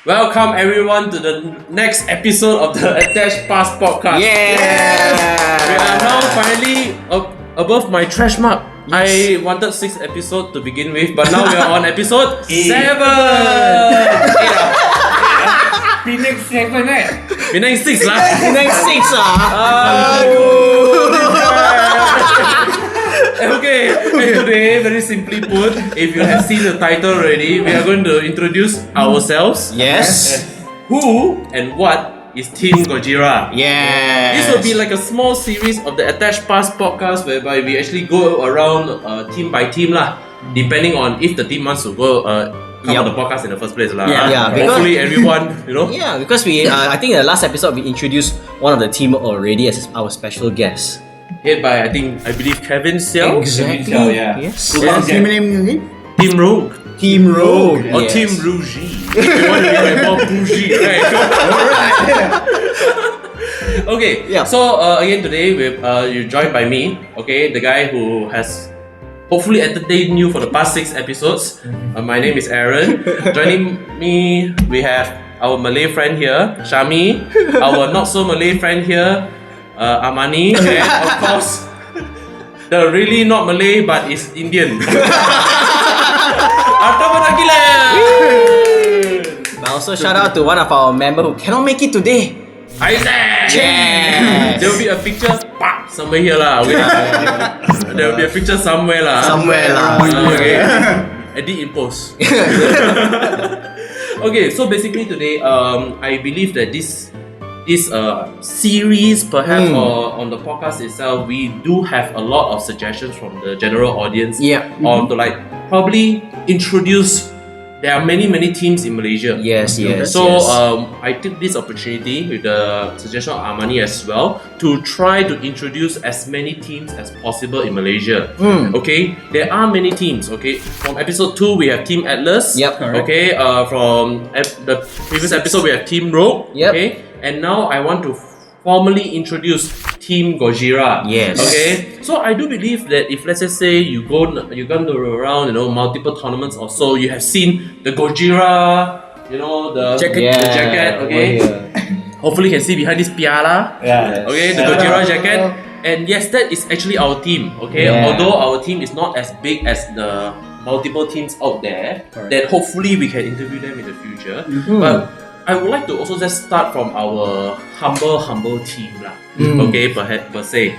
Welcome everyone to the next episode of the Attached Pass podcast. We are now finally above my trash mark. I wanted 6 episodes to begin with, but now we are on episode 7. Penang 7 Penang 6 lah. Penang 6 Okay, and today, very simply put, if you have seen the title already, we are going to introduce ourselves. Yes. Who and what is Team Gojira? Yes. This will be like a small series of the Attached Pass podcast whereby we actually go around team by team lah, depending on if the team wants to go come on the podcast in the first place lah. Hopefully everyone, Yeah, because I think in the last episode we introduced one of the team already as our special guest. Head by I believe Kevin Xiao. Exactly. Xiao, yeah. Yes. What's the team name again? Team Rogue. Team Rogue. Or Yes. Team Rouge. If you want to be like more bougie, right? Okay, Yeah. so again today you're joined by me, okay, the guy who has hopefully entertained you for the past 6 episodes. My name is Aaron. Joining me, we have our Malay friend here, Syahmi, our not so Malay friend here, Armani, and of course, the really not Malay but is Indian. Athavan. But also shout out to one of our members who cannot make it today. Isaac! Yes. There will be a picture somewhere here lah. There will be a picture somewhere lah. Okay. Edit in post. Okay, so basically today, I believe that this series, perhaps, or on the podcast itself, we do have a lot of suggestions from the general audience. Yeah. On to probably introduce. There are many teams in Malaysia. Yes. So I took this opportunity with the suggestion of Armani as well to try to introduce as many teams as possible in Malaysia. Okay, there are many teams. Okay, from episode 2 we have Team Atlas. Yep. Okay, from the previous episode we have Team Rogue. Yep. Okay, and now I want to formally introduce Team Gojira. Yes. Okay. So I do believe that if let's just say you're going around, multiple tournaments or so, you have seen the Gojira, the jacket. Okay. Hopefully you can see behind this piala. Yeah. Okay, the Gojira jacket. And yes, that is actually our team. Okay. Yeah. Although our team is not as big as the multiple teams out there, that hopefully we can interview them in the future. But I would like to also just start from our humble team lah. Okay, per se.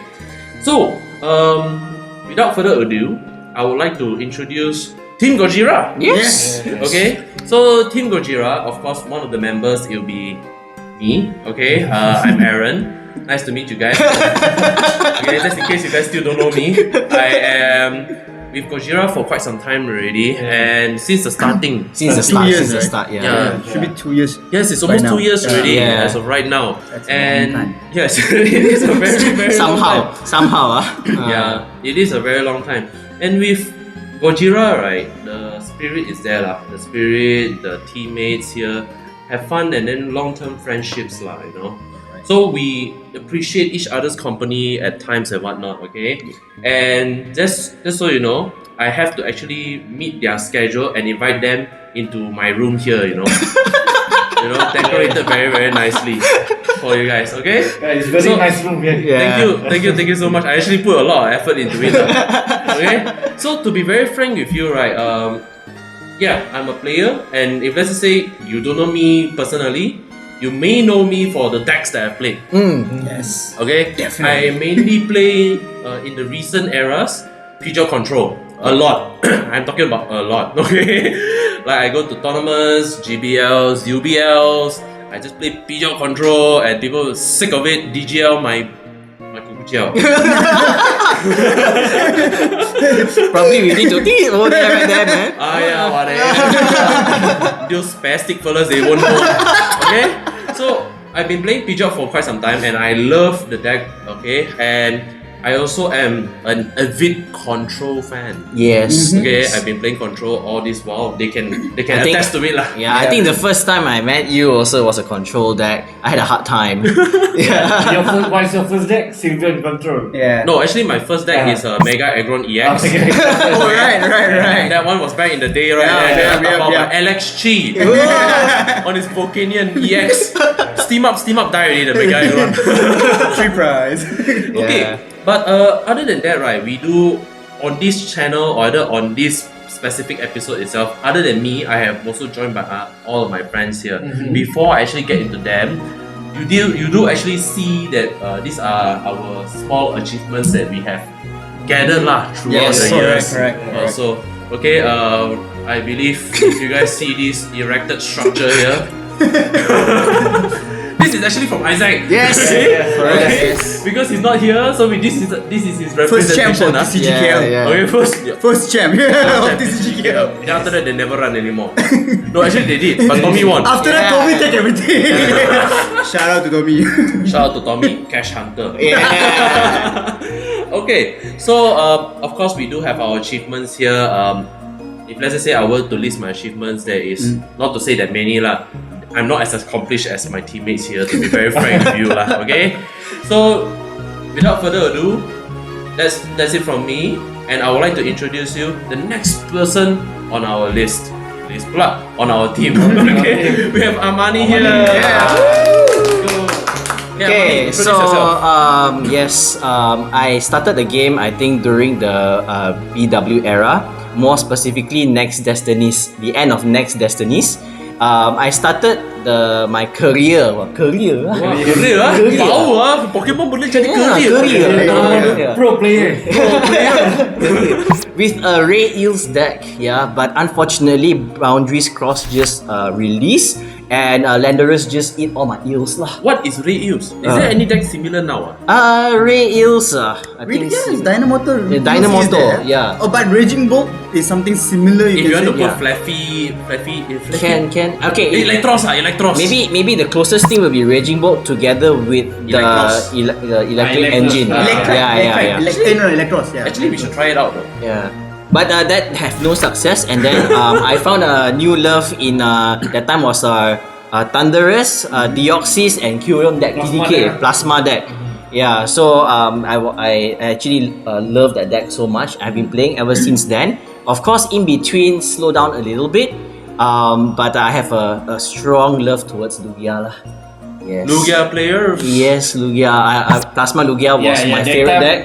So, without further ado, I would like to introduce Team Gojira. Yes. Okay, so Team Gojira, of course, one of the members will be me. Okay, I'm Aaron. Nice to meet you guys. Okay, just in case you guys still don't know me, I am with Gojira for quite some time already, and since the start. Since the start, Yeah. Should be 2 years. Yes, it's almost Right 2 years now. already Yeah. as of right now. That's a long time. Yes, it is a very long time. somehow. Yeah, it is a very long time. And with Gojira, right, the spirit is there lah. The spirit, the teammates here have fun and then long-term friendships lah, So we appreciate each other's company at times and whatnot, okay? And just so you know, I have to actually meet their schedule and invite them into my room here, decorated very nicely for you guys, okay? Yeah, it's very nice room here. Thank you so much. I actually put a lot of effort into it. Okay? So to be very frank with you, right, I'm a player, and if let's just say you don't know me personally, you may know me for the decks that I played. Yes. Okay? Definitely. I mainly play in the recent eras, Pidgeot Control. A lot. I'm talking about a lot. Okay? Like I go to tournaments, GBLs, UBLs. I just play Pidgeot Control and people are sick of it. DGL my kukujiao. Probably we need to think over there right there, man. Yeah, whatever. Those spastic fellas, they won't know. Okay? So, I've been playing Pidgeot for quite some time and I love the deck, okay? And I also am an avid Control fan. Yes. Okay, I've been playing Control all this while. They can I think- attest to it lah. Yeah, I think the first time I met you also was a control deck. I had a hard time. Yeah. What is your first deck? Sylveon Control. Yeah. No, actually my first deck is Mega Aggron EX. Oh, right. That one was back in the day, right? Yeah. Alex Chi on his Volcanion EX. Steam up, die already, the Mega Aggron. Free prize. Okay, Yeah. but other than that, right, we do on this channel or either on this specific episode itself, other than me, I have also joined by all of my friends here. Before I actually get into them, you do actually see that these are our small achievements that we have gathered lah throughout Yes, the years. correct. So, okay, I believe if you guys see this erected structure here, this is actually from Isaac. Yes. Okay? Yes. Because he's not here, so this is his First champ representation. for TCG Yeah, KL. yeah. Okay, First champ of TCG KL. Then after that, they never run anymore. No, actually they did, but Tommy won. After that, Tommy take everything. Shout out to Tommy. Shout out to Tommy, Cash Hunter. Yeah. Okay, so of course we do have our achievements here. If let's say I were to list my achievements, there is not to say that many lah. I'm not as accomplished as my teammates here, to be very frank with you lah. Okay, so without further ado, that's it from me, and I would like to introduce you the next person on our list. Please plug on our team. Okay, we have Armani here. Okay, Armani, so introduce yourself. yes, I started the game I think during the BW era, more specifically Next Destinies, the end of Next Destinies. I started my career. Career. Career ah, tahu ah, Pokemon boleh jadi career. Career. Pro player. With a Ray Eels deck, yeah, but unfortunately Boundaries Cross just released and Landerers just eat all my eels lah. What is Ray Eels? Is there any deck similar now? Ray Eels, I Really? think. Yeah, it's Dynamotor. Yeah, Dynamotor, yeah. Oh, but Raging Bolt is something similar. If you want to say. put yeah. fluffy. Can okay. Electros. Maybe the closest thing will be Raging Bolt together with the electric Electros. engine. Electros. Yeah. Actually, we should try it out though. Yeah. But that have no success, and then I found a new love in that time was Thunderous, Deoxys, and Curium deck, TDK Plasma deck. Yeah, so I actually love that deck so much. I've been playing ever since then. Of course, in between, slow down a little bit. But I have a strong love towards Lugia lah. Yes. Lugia player. Yes, Lugia. Plasma Lugia was my favorite deck.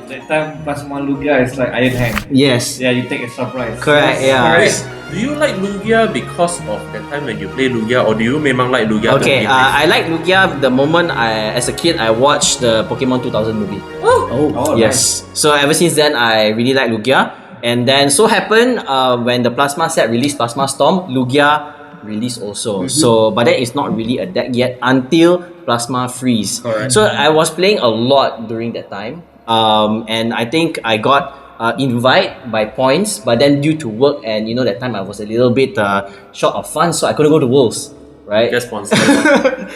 That time Plasma Lugia is like Iron Hand. Yes. Yeah, you take extra price. Correct. Yeah. Wait, do you like Lugia because of that time when you play Lugia, or do you memang like Lugia? Okay, I like Lugia the moment as a kid I watched the Pokemon 2000 movie. Oh, Yes. So ever since then I really like Lugia. And then so happened when the Plasma set released Plasma Storm, Lugia released also. So but then it's not really a deck yet until Plasma Freeze. Correct. So I was playing a lot during that time. And I think I got invite by points, but then due to work and that time I was a little bit short of funds, so I couldn't go to Worlds, right? Get sponsor.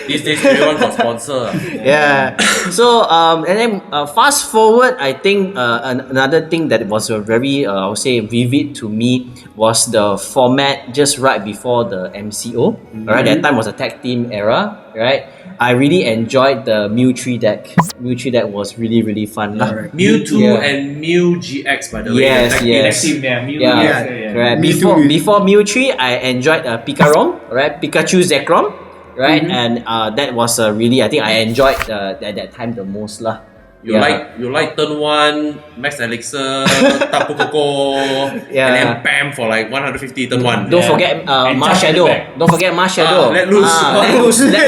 These days, everyone got sponsor. Yeah. So and then fast forward, I think another thing that was very I would say vivid to me was the format just right before the MCO. Alright, that time was a tag team era, right? I really enjoyed the Mewtwo deck. Mewtwo deck was really fun lah. Alright. Mewtwo Yeah. and Mew GX, by the way. Yes, the yes. Team, yeah, Yeah, right. Mewtwo. Before Mewtwo, I enjoyed Pikarom, right? Pikachu Zekrom, right? And that was really, I think I enjoyed at that time the most lah. You like turn 1 Max Elixir, Tapu Koko, Yeah. and then bam for like 150 turn 1. Don't forget And Mars charge Shadow. it back. Don't forget Mars Shadow. Let loose. Let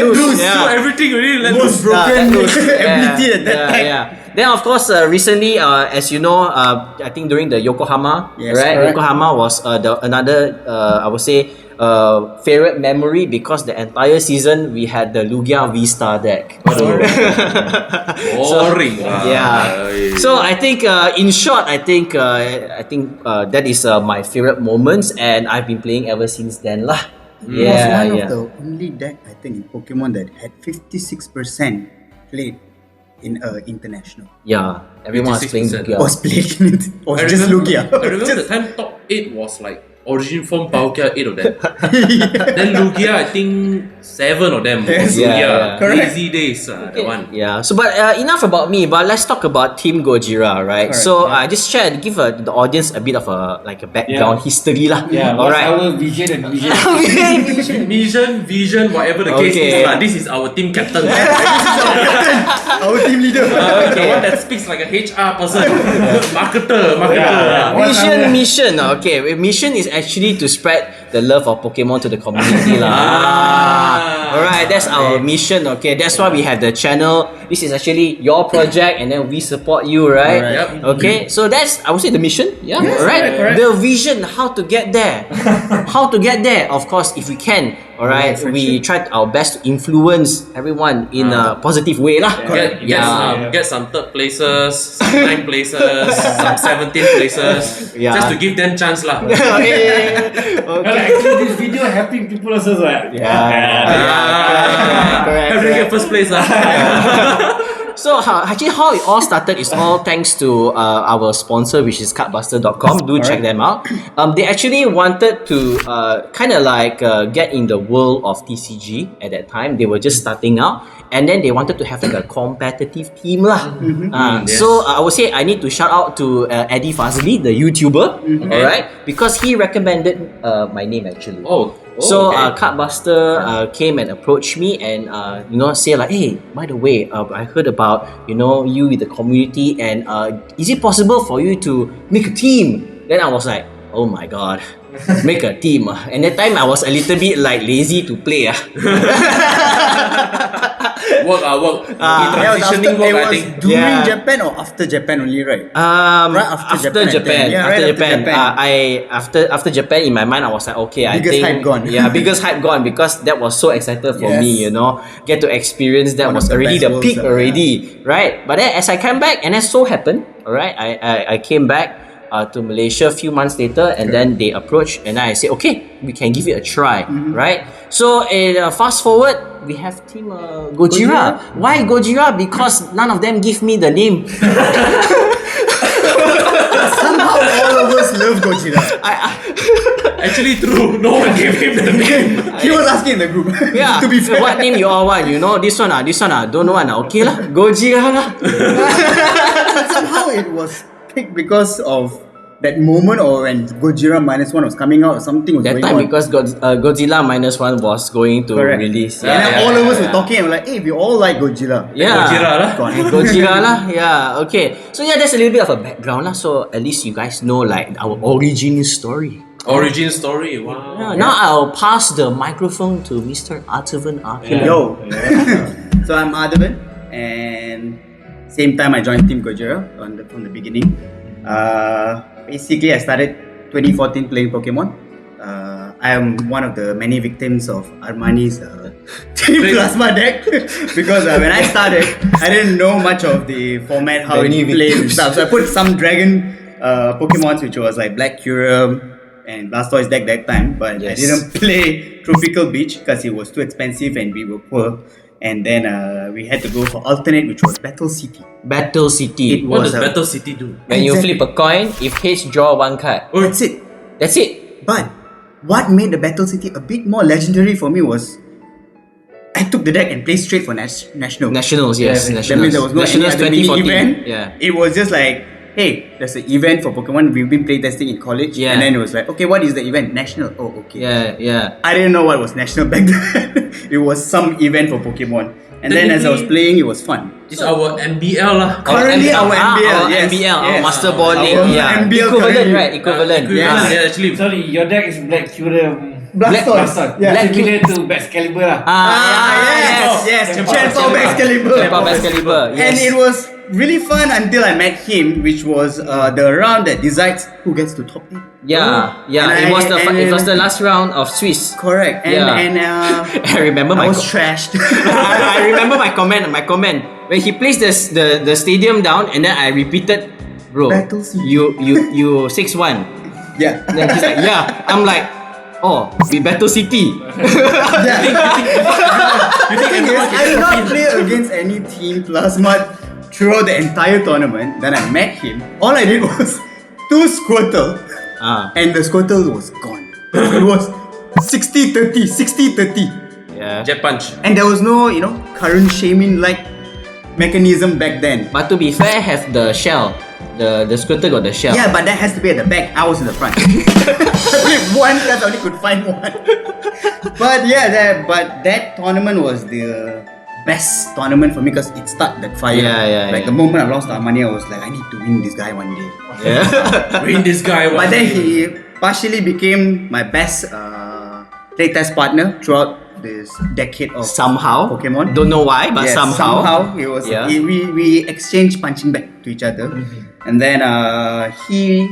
loose. So Yeah. everything really let Most loose. broken Let loose. ability at that time. Yeah. Then of course, recently, as you know, I think during the Yokohama, Yes, right? correct. Yokohama was another, I would say, favorite memory because the entire season we had the Lugia V-Star deck. Boring. Yeah. So I think, in short, I think that is my favorite moments, and I've been playing ever since then lah. It was Yeah, one yeah. of the only deck I think in Pokemon that had 56% played. in international. Yeah, everyone was playing 86%. Lugia. Was playing it. Was just Lugia. I remember the time top 8 was like Origin Form Palkia, 8 of them. Then Lugia, I think 7 of them was Yeah, Lugia. yeah. Correct. Crazy days, that one. Yeah. So, but enough about me. But let's talk about Team Gojira, right? Correct, So, I just give the audience a bit of a background history lah. Yeah, All what's right. our vision and vision? Vision, whatever the case Okay. is, this is our team captain. Our team leader. The one that speaks like a HR person, marketer. Yeah. Mission. Okay, mission is actually to spread the love of Pokemon to the community lah. Alright, that's our mission. Okay, that's why we have the channel. This is actually your project, and then we support you, right? Yep. Okay, so that's, I would say, the mission. Yeah, Yes, alright. correct. The vision, how to get there. Of course, if we can. Alright, we try our best to influence everyone in a positive way lah. Get some third places, some 9 places, some 17 places, Yeah. just to give them chance lah. Okay. Actually, this video helping people also, right? Correct. Every get first place lah. So how it all started is all thanks to our sponsor, which is cardbuster.com. Do check them out. They actually wanted to kind of like get in the world of TCG at that time. They were just starting out, and then they wanted to have like a competitive team lah. Yes. So I would say I need to shout out to Eddie Fazli, the YouTuber, alright, because he recommended my name actually. So okay. Cardbuster came and approached me and say like, hey, by the way, I heard about you with the community, and is it possible for you to make a team? Then I was like, oh my god, make a team. And that time I was a little bit like lazy to play. Work. Transitioning work, I think. During Japan or after Japan only, right? Right after after Japan. Japan. Yeah, After right Japan. after Japan. After Japan, in my mind, I was like, okay, I Biggest think hype gone. Yeah, biggest hype gone, because that was so excited for Yes. me. Get to experience that One of was the already best the worlds, peak yeah. already, right? But then as I came back, and that so happened, all right, I came back to Malaysia a few months later, and then they approached, and I said, okay, we can give it a try, right? So fast forward, we have Team Gojira. Why Gojira? Because none of them give me the name. Somehow all of us love Gojira. Actually true, no one gave him the name. He was asking in the group. Yeah. To be fair. What name you all want? This one don't know one. Okay lah. Gojira lah. Somehow it was picked because of that moment, or when Gojira -1 was coming out, or something was That going time on. because Godzilla -1 was going to Correct. release. And then all of us were talking and we're like, hey, we all like Gojira. Yeah. Gojira lah. Gojira lah. Yeah. Okay. So yeah, that's a little bit of a background lah. So at least you guys know like our origin story. Origin story, wow. Yeah, now I'll pass the microphone to Mr. Athavan. Yo. So I'm Athavan, and same time I joined Team Gojira from the beginning. Basically, I started 2014 playing Pokemon. I am one of the many victims of Armani's Team Plasma deck because when I started, I didn't know much of the format, how it Many plays and victims. stuff. So I put some dragon Pokemons, which was like Black Kyurem and Blastoise deck that time, but I Yes. didn't play Tropical Beach because it was too expensive and we were poor. And then we had to go for alternate, which was Battle City. Battle City. What does was a- Battle City do? When you Exactly. flip a coin, if H draw one card. That's it. That's it. But what made the Battle City a bit more legendary for me was I took the deck and played straight for national. Nationals, yes. That Nationals. means there was no any Nationals other mini 2014. event. Yeah. It was just like, hey, there's an event for Pokemon. We've been playtesting in college. Yeah. And then it was like, okay, what is the event? National. Oh, okay. Yeah. I didn't know what was national back then. It was some event for Pokemon. And then as I was playing, it was fun. It's our MBL lah. Currently our MBL, Our yes, MBL, our yes. Master Ball League. Our Yeah. MBL Equivalent, currently. right? Equivalent. Equivalent, Yeah. yeah, actually. Sorry, your deck is Black Kyurem. Blastoise. Yeah. Black Similar to Excalibur lah. Yes. Gen 4 Excalibur. Gen 4 Excalibur. Yes. And it was really fun until I met him, which was the round that decides who gets to top 8. Yeah. And It was the last round of Swiss. Correct. And I remember I my was trashed. I remember my comment when he placed the stadium down, and then I repeated, bro, Battle City. you 6-1. Yeah. Then he's like, yeah. I'm like, oh, we Battle City. The thing is, I did not play against any Team Plasma throughout the entire tournament. Then I met him. All I did was 2 Squirtle, and the Squirtle was gone. It was 60-30, 60-30. Yeah. Jet punch. And there was no, current shaming like mechanism back then. But to be fair, have the shell. The Squirtle got the shell. Yeah, but that has to be at the back. I was in the front. I played one because I only could find one. But yeah, that tournament was the best tournament for me because it started that fire. Yeah. The moment I lost Armani, I was like, I need to win this guy one day. Yeah. Win this guy. But then he partially became my best playtest partner throughout this decade of Somehow. Pokemon. Don't know why, but Yes, somehow. it was. Yeah. We exchanged punching back to each other, and then he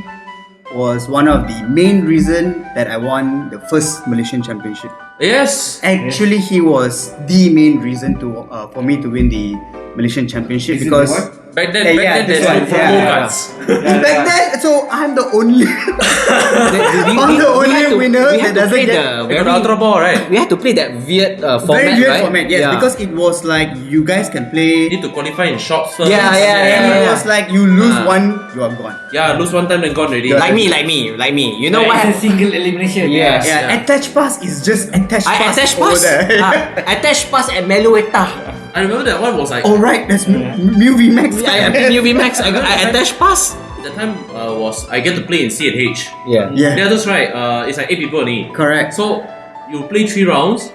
was one of the main reason that I won the first Malaysian Championship. Yes. Actually, he was the main reason to for me to win the Malaysian Championship Is it because the one? Back then, Yeah, there's this no one, promo yeah. cards. back then, so I'm the only I'm the only winner We had that to play doesn't get. You got the Ultra Ball, right? We had to play that weird format, Very weird right? format, yes, Yeah. because it was like you guys can play. Need to qualify in shops first. Yeah. And it was like you lose one, you are gone. Yeah, lose one time then gone already. Like me. You know what? It's a single elimination. Yes. Yeah, attach pass is just attach pass Attach over pass. there. Attach pass at Melueta. I remember that one was like Alright, that's Mew VMAX. I play New VMAX. I attach pass. the time was I get to play in C&H. Yeah. Yeah, The others right, it's like 8 people only. correct. So you play 3 rounds.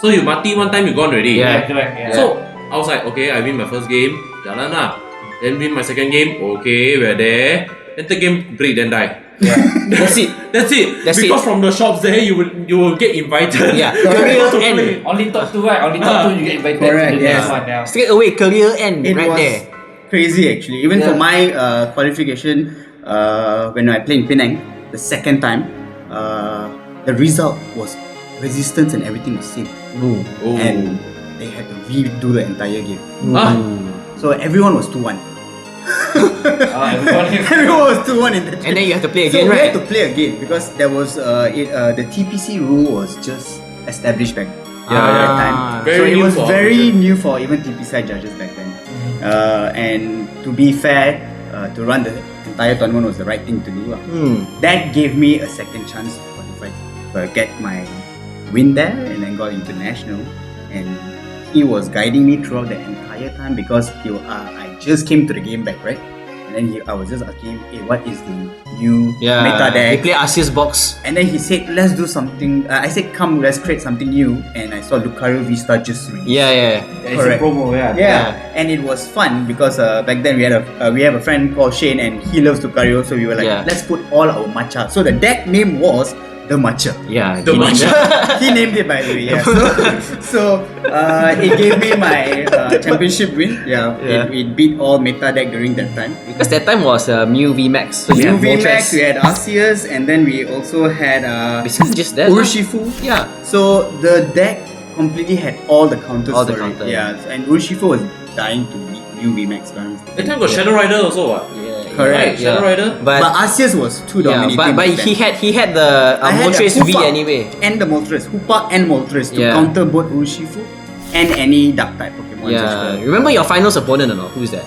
So you mati one time you gone already. Yeah. Correct. Yeah. So I was like, okay, I win my first game, jalan lah. Then win my second game, okay, we're there. Then third game, break, then die. That's it. That's it. That's because it. from the shops there, you will get invited. Yeah. to Career play. end. Only top 2, right? Only top 2 you get invited Correct, to the yes. next one. Yeah. Straight away, career end It right was there. crazy actually. Even Yeah. for my qualification, when I played in Penang the second time, the result was resistance and everything was same, Ooh. Oh. and they had to redo the entire game. Ah. So everyone was 2-1. Everyone has Everyone was 2-1 in that. And then you have to play So again, we right? had to play again because there was the TPC rule was just established back Yeah, at that Ah. time. Very So it new was for very our new for even TPC judges back then. And to be fair, to run the entire tournament was the right thing to do. That gave me a second chance to qualify, get my win there, and then got international. And he was guiding me throughout the entire time because I just came to the game back, right? And then I was just asking him, hey, what is the new meta They deck? play Asia's box. And then he said, let's do something. I said, come, let's create something new. And I saw Lucario V-Star just released. Yeah. It's a Correct. promo. Yeah. Yeah, and it was fun because back then we have a friend called Shane and he loves Lucario, so we were like, Yeah. let's put all our matcha. So the deck name was the matcha. Yeah. The matcha. He named it by the way. Yeah. So it gave me my championship win. Yeah. Yeah. It beat all meta deck during that time. Because that time was Mew VMAX. So you New have VMAX, Moltres. we had Arceus, and then we also had Basically just that. Urshifu. Yeah. So the deck completely had all the counters All the for it. counters. Yeah, and Urshifu was dying to beat New VMAX. That time got Shadow Rider also what? Correct. Right, Shadow Rider. But But Arceus was too yeah, dominating. but back then. he had the I had Moltres the V Hoopa anyway. and the Moltres, Hoopa and Moltres to Yeah. counter both Urshifu and any dark type Pokemon. Yeah. Remember your finals opponent or not? Who's that?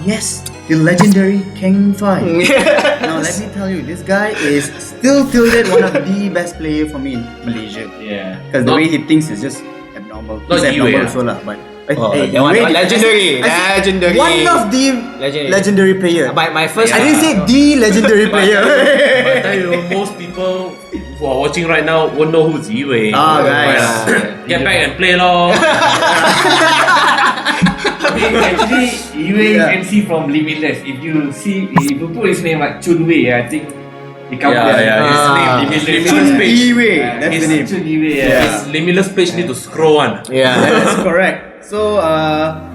Yes, the legendary King Fi. Now let me tell you, this guy is still till date one of the best player for me in Malaysia. Yeah. Because the Not- way he thinks is just abnormal. Not He's you, abnormal yeah. also lah, but Oh, that one legendary. I said Legendary. one of the legendary player. But my first. I didn't say the legendary player. But I tell you, most people who are watching right now won't know who's Yiwei. Guys. Get back and play lor. Actually, you Yeah. can see from Limitless. If you put his name like Chun Wei, I think he comes Yeah, there. yeah, his Ah. name, his Chun Limitless page. Yiwei, that's His the name. Chun Wei, Yeah. yeah. His Limitless page need to scroll one. Yeah. That's correct. So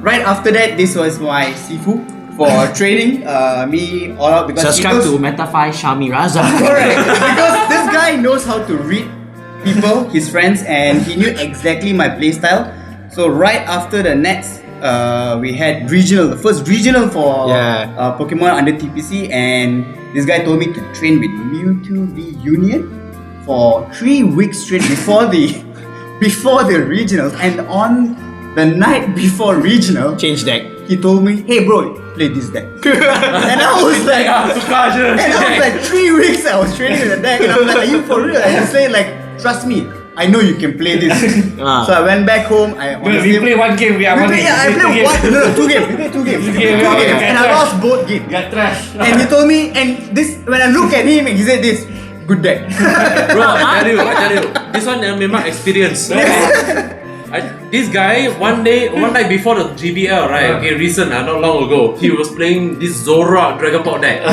right after that, this was my Sifu for training me all out because Subscribe he to knows, Metafy Syahmi Raza. correct because this guy knows how to read people, his friends, and he knew exactly my playstyle. So right after the Nets, we had regional, the first regional for Pokemon under TPC, and this guy told me to train with Mewtwo V Union for 3 weeks straight before the regionals, and on the night before regional, Change deck. he told me, hey bro, play this deck. And I was like, and I was like 3 weeks I was training with the deck, and I'm like, are you for real? And he said like, trust me, I know you can play this. So I went back home. We play one game. I played one. No, 2 games. We played 2 games. And I lost both games. Got trash. And he told me, and this, when I look at him, and he said this, good deck. Bro, I tell you, this one memang experience. This guy one night before the GBL, right? Okay, recent, not long ago, he was playing this Zora Dragon Ball deck.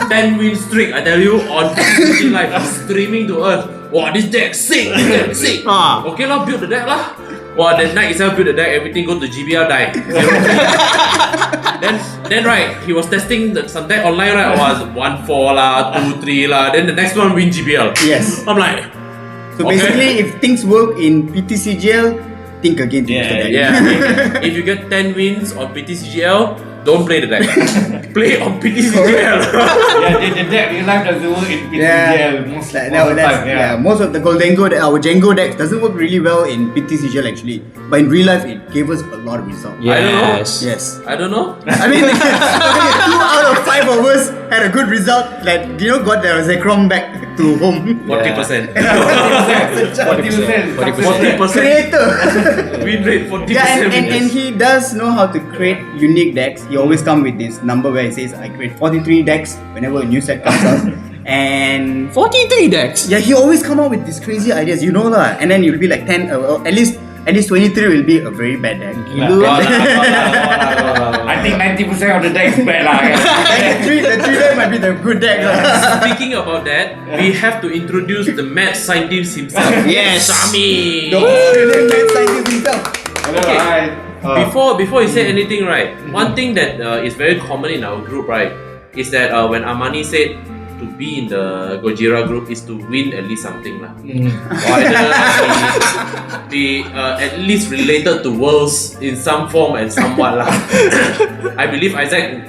10 win streak, I tell you, on TCG Live, screaming to us. Wow, this deck sick, Okay lah, build the deck lah. Wow, that night itself build the deck, everything go to GBL die. then right, he was testing some deck online, right? Was 1-4 lah, 2-3 lah. Then the next one win GBL. Yes. I'm like, so basically, if things work in PTCGL, think again to use the deck. Yeah. If you get 10 wins on PTCGL, don't play the deck. Play on PTCGL. The deck in life doesn't work in PTCGL most of the time. Most of the our Django decks doesn't work really well in PTCGL actually, but in real life it gave us a lot of results. Yes. Yes. I don't know. I mean, 2 out of 5 of us had a good result. Like, got the Zekrom back to home. 40%. 40%. Creator. Win rate 40%. Yeah, and he does know how to create unique decks. He always come with this number where he says, I create 43 decks whenever a new set comes out. And 43 decks. yeah, he always come up with these crazy ideas, lah. And then it'll be like 10, at least 23 will be a very bad deck. I think 90% of the deck is bad lah. The 3 deck might be the good deck. Speaking about that, we have to introduce the mad scientist himself. Yes. Syahmi. The Australian mad scientist himself. Before you say anything, right? One thing that is very common in our group, right, is that when Armani said to be in the Gojira group is to win at least something lah. Either be at least related to worlds in some form and somewhat lah. I believe Isaac,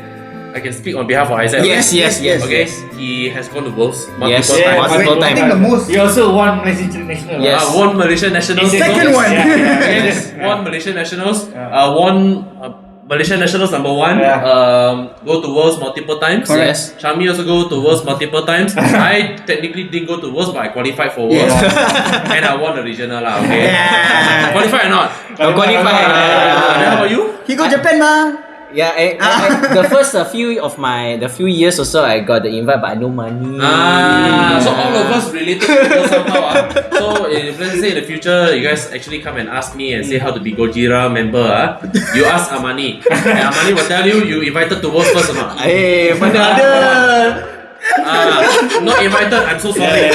I can speak on behalf of Isaac. Yes. Okay, he has gone to worlds Yes, multiple times. multiple I think the times. most. He also won Malaysian International. Yes. Won Malaysian Nationals. Second one. Yes, won Malaysian Nationals. Won Malaysian Nationals number 1. Go to Worlds multiple times. Yes. Syahmi also go to Worlds multiple times. I technically didn't go to Worlds, but I qualified for Worlds. And I won the regional lah. Okay. Yeah. Qualified or not? Qualified. Then how about you? He go Japan mah. Yeah, the first few years or so, I got the invite, but I no money. So all of us related to go somehow. So if let's say in the future you guys actually come and ask me and say how to be Gojira member, you ask Armani. And Armani will tell you invited to Worlds first or not. Mana ada? Not invited, I'm so sorry.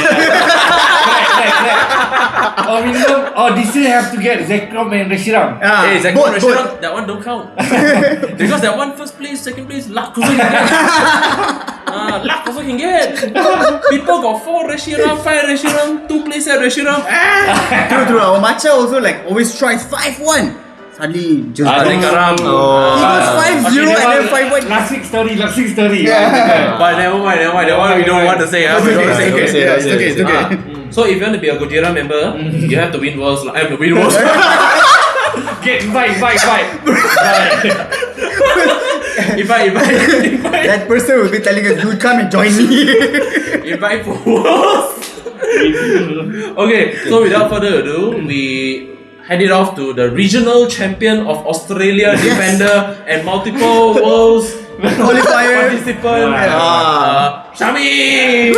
This year have to get Zekrom and Reshiram. Hey, Zekrom Restaurant, that one don't count. Because that one first place, second place, luck also can get. Luck also can get. People got 4 Reshiram, 5 Reshiram, 2 places at Reshiram. True. Our matcha also like always tries 5-1. Suddenly just Karam. he goes 5-0 and then 5-1. Last week story. But never mind. That one we don't want to say. It's okay. So if you want to be a Gojira member, you have to win Worlds. Win Worlds. Get invite. Invite. That person will be telling us, dude, come and join me. Invite for Worlds. Okay, so without further ado, we hand it off to the regional champion of Australia, defender, and multiple Worlds Qualifier. participant, Syahmi.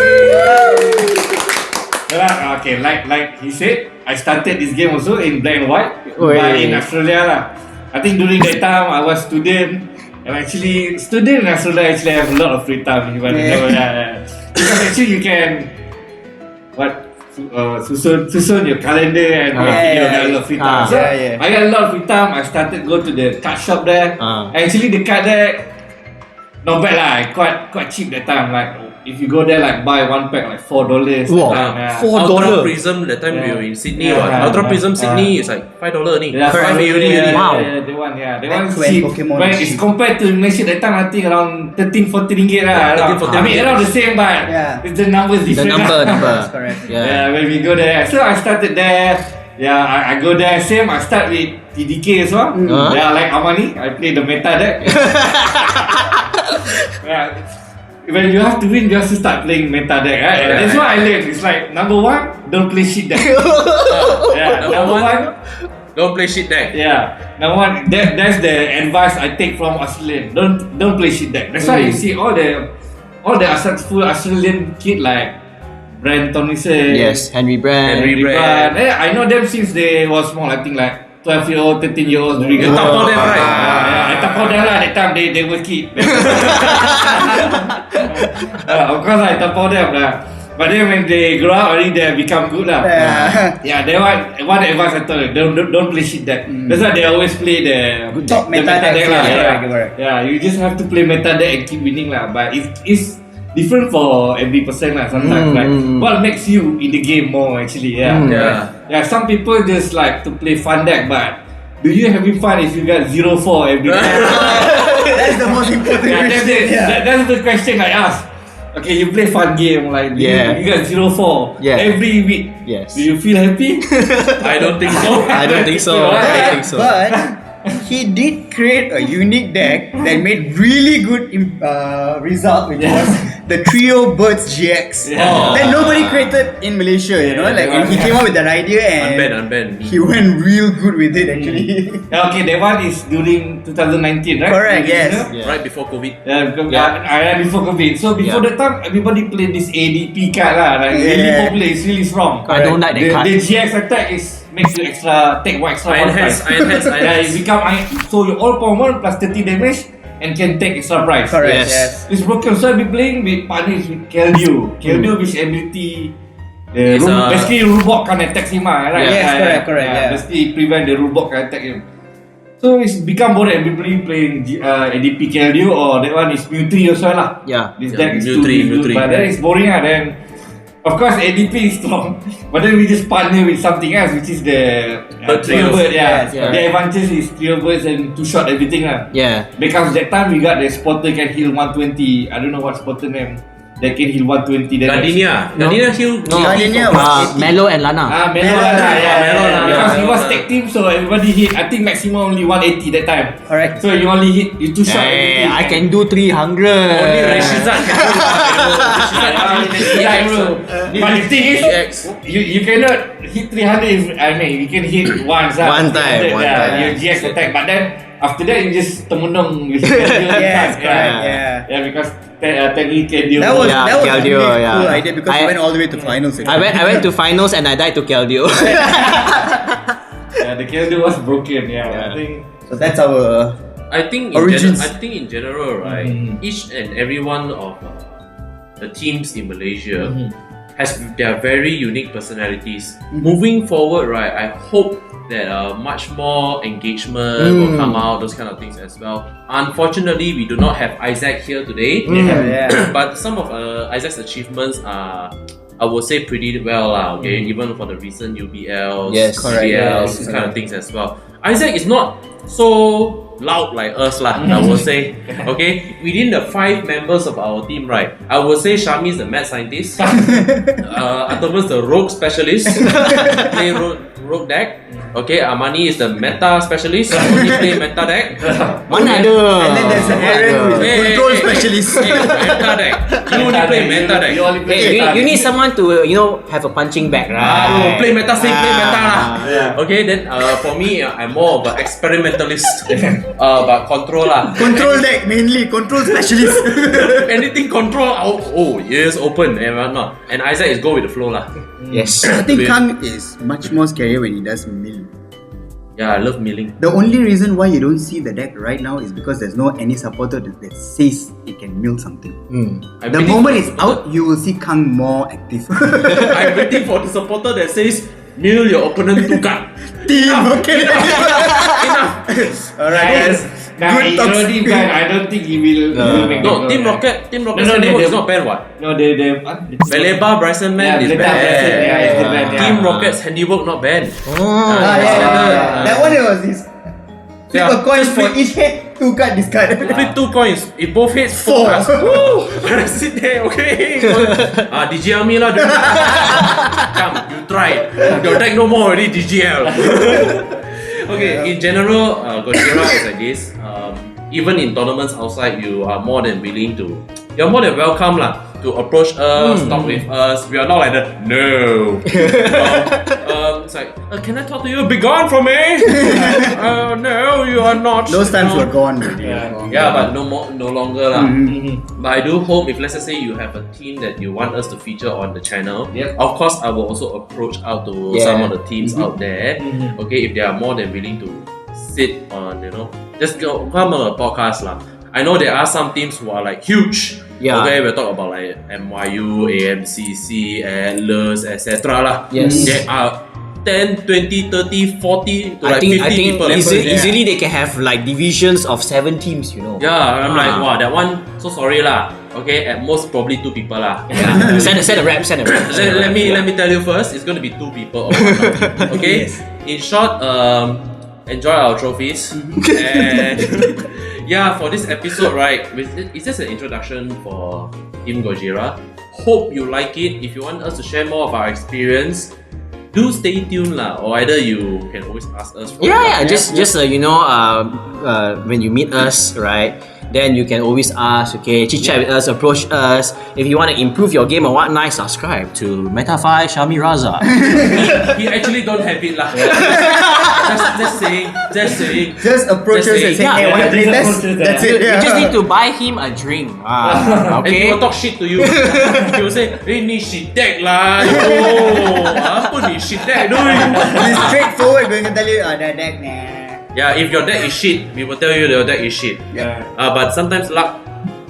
Okay, like he said, I started this game also in black and white, Oi. but in Australia lah. I think during that time I was student, and actually student in Australia actually have a lot of free time. If you want to know, because actually you can susun your calendar and you got a lot of free time. So I got a lot of free time. I started go to the card shop there. Actually the card there not bad lah, quite cheap that time. Like if you go there like buy one pack like $4. Wow, $4. Ultra Prism that time we were in Sydney. Ultra Prism Sydney is like $5 only. Yeah, 5 AUD. Wow. They want That's when cheap. Pokemon When cheap. it's compared to Malaysia that time, I think around 13-14 ringgit lah. 13-14 I mean around the same, but Yeah. the numbers The different. number. That's correct. Yeah. Yeah, when we go there. So I started there. Yeah, I go there same. I start with TDK as well. Yeah, like Armani, I play the meta deck. Yeah. When you have to win, you have to start playing meta deck, right? Yeah. That's what I learned. It's like number one, don't play shit deck. Yeah, number one, don't play shit deck. Yeah, number one, that's the advice I take from Australian. Don't play shit deck. That's why you see all the successful Australian kid like Brand Tomlinson. Yes, Henry Brand. I know them since they was small. I think like 12-year-old, 13-year-old. You tapau them, right? I tapau them lah. That time they were kid. Of course I tapau them lah. But then when they grow up, already they become good lah. Yeah, they one advice I told them, don't play shit deck. That's why they always play the top meta deck lah. Yeah, you just have to play meta deck and keep winning lah. But it's different for every person lah. Sometimes like what makes you in the game more actually. Yeah. Some people just like to play fun deck, but do you having fun if you got 0-4 every time? That's the most important question. That's the question I ask. Okay, you play fun game like you got 0-4 every week. Yes. Do you feel happy? I don't think so. I don't think so. But he did create a unique deck that made really good result, which was the Trio Birds GX. That nobody created in Malaysia, you know. Like when he came up with that idea and unbanned. he went real good with it actually. Okay, that one is during 2019, right? Correct, yes. Right before COVID. Before COVID. So before that time, everybody played this ADP card lah. Like really popular, it's really strong. I don't like that card. The GX attack makes you take one extra Iron Hands. It become so you all power 1 plus 30 damage and can take extra price. Correct. Yes. It's broken. So I'll be playing with partners with Keldeo. Keldeo which ability basically Rubok can attack him, right? Yes, correct. Basically prevent the Rubok can attack him. So it's become boring. Everybody playing ADP Keldeo or that one is Mewtwo also lah. Yeah. This deck is too good, but then it's boring lah. Then of course ADP is strong, but then we just partner with something else, which is the Trio Bird. The advantage is Trio Birds and 2-shot everything lah. Yeah. Because that time we got the spotter can heal 120. I don't know what spotter name. That can heal 120 damage. Gardenia heal. Gardenia was Melo and Lana. Melo Lana. Because it was Yeah. tag team, so everybody hit. I think maximum only 180 that time. correct. So you only hit, you 2-shot everything. I can do 300. Only Rashizat can do that. But the thing is, you cannot hit 300 if, I mean, you can hit once. One time. Your GX attack. But then, after that, you just temenung with Yes, correct. Yeah, because technically Keldeo. That was a Keldeo, really yeah. cool idea because we went all the way to finals. I went to finals and I died to Keldeo. The Keldeo was broken. I think. So that's our I think Origins. in general, right, each and every one of the teams in Malaysia has their very unique personalities. Moving forward, right, I hope that much more engagement will come out, those kind of things as well. Unfortunately, we do not have Isaac here today, but some of Isaac's achievements are, I would say, pretty well, okay, even for the recent UBL, CBL, these kind of things as well. Isaac is not so loud like us lah, I would say. Okay, within the 5 members of our team, right, I would say Syahmi is the mad scientist, Athavan is the rogue specialist, play rogue deck. Okay, Armani is the meta specialist, only play meta deck. Mana ada? and then there's Aaron who's the control specialist. Meta deck. You only play meta deck. You need someone to have a punching bag, right? Play meta, say play meta lah. Okay, then for me, I'm more of an experimentalist, but control lah. Control deck mainly, control specialist. Anything control, ears open and whatnot. And Isaac is go with the flow lah. Yes. I think Kang is much more scarier when he does mill. Yeah, I love milling. The only reason why you don't see the deck right now is because there's no any supporter that says it can mill something. The moment it's out, you will see Kang more active. I'm waiting for the supporter that says mill your opponent 2 card. Team, okay. Enough. Alright. Nah, Good talks. I don't think he will. Make No, Team Rocket is not banned what? No, the Beleba Bryson Man is banned. Team Rocket's handiwork not banned. That one it was this. Flip a coin for each head. 2 card discard. Flip 2 coins. If both hits, 4 cards. Woo! Sit there, okay. DGL me lah. Come, you try. Your deck no more already, DGL. Okay, in general, Gojira is like this. Even in tournaments outside, you're more than welcome lah to approach us, talk with us. We are not like that. No. It's like, can I talk to you? Be gone from me. No, you are not. Those times were gone already. Yeah, but no longer lah. But I do hope if let's say you have a team that you want us to feature on the channel, of course I will also approach out to some of the teams out there. Okay, if they are more than willing to sit on, just come on a podcast lah. I know there are some teams who are like huge. Yeah. Okay, we'll talk about like MYU, AMCC, Atlas, etc. lah. Yes. There are 10, 20, 30, 40 to like 50 I think people. easily they can have like divisions of 7 teams, Yeah, I'm like, wow, that one, so sorry lah. Okay, at most probably 2 people lah. Yeah. Send a rep. Let me tell you first, it's going to be 2 people. Okay, in short, enjoy our trophies. And yeah, for this episode, right, it's just an introduction for Team Gojira. Hope you like it. If you want us to share more of our experience, do stay tuned lah. Or either you can always ask us. Just when you meet us, right? Then you can always ask, okay, chit chat with us, approach us. If you want to improve your game or whatnot, subscribe to Metafy Syahmi Raza. He actually don't have it lah. Just saying. Just approach us and say, hey, want to play test? That's it. You just need to buy him a drink. And he Okay. will talk shit to you. He will say, hey, ni shit deck lah. Apa ni shit deck doing? He's straightforward going to tell you, the deck nah. Yeah, if your deck is shit, we will tell you your deck is shit. Yeah. But sometimes luck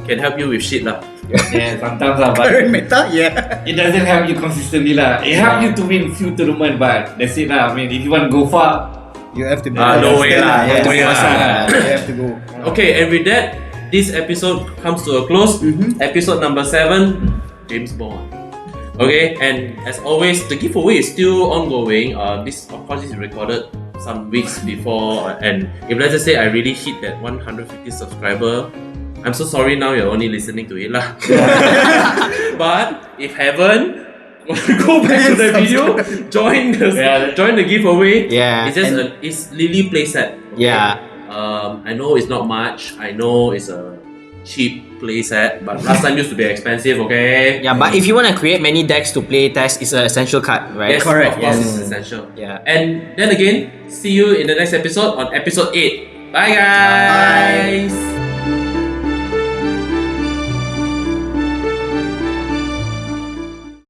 can help you with shit lah. Yeah, sometimes lah, but Current meta, yeah. it doesn't help you consistently lah. It helps you to win few tournament, but that's it lah. I mean, if you want to go far, You have to be no way lah. Yeah, No way lah. you have to go. Okay, and with that, this episode comes to a close. Episode number 7, James Bond. Okay, and as always, the giveaway is still ongoing. This is recorded some weeks before, and if let's just say I really hit that 150 subscriber, I'm so sorry now you're only listening to it lah. But if haven't, go back to the video, join the giveaway. Yeah. It's just it's Lily playset. Okay? Yeah. I know it's not much. I know it's a cheap playset, but last time used to be expensive. Okay. Yeah, but if you want to create many decks to play test, it's an essential card, right? Yes, Correct, of course, yes. it's essential. Yeah. And then again, see you in the next episode on episode 8. Bye guys. Bye.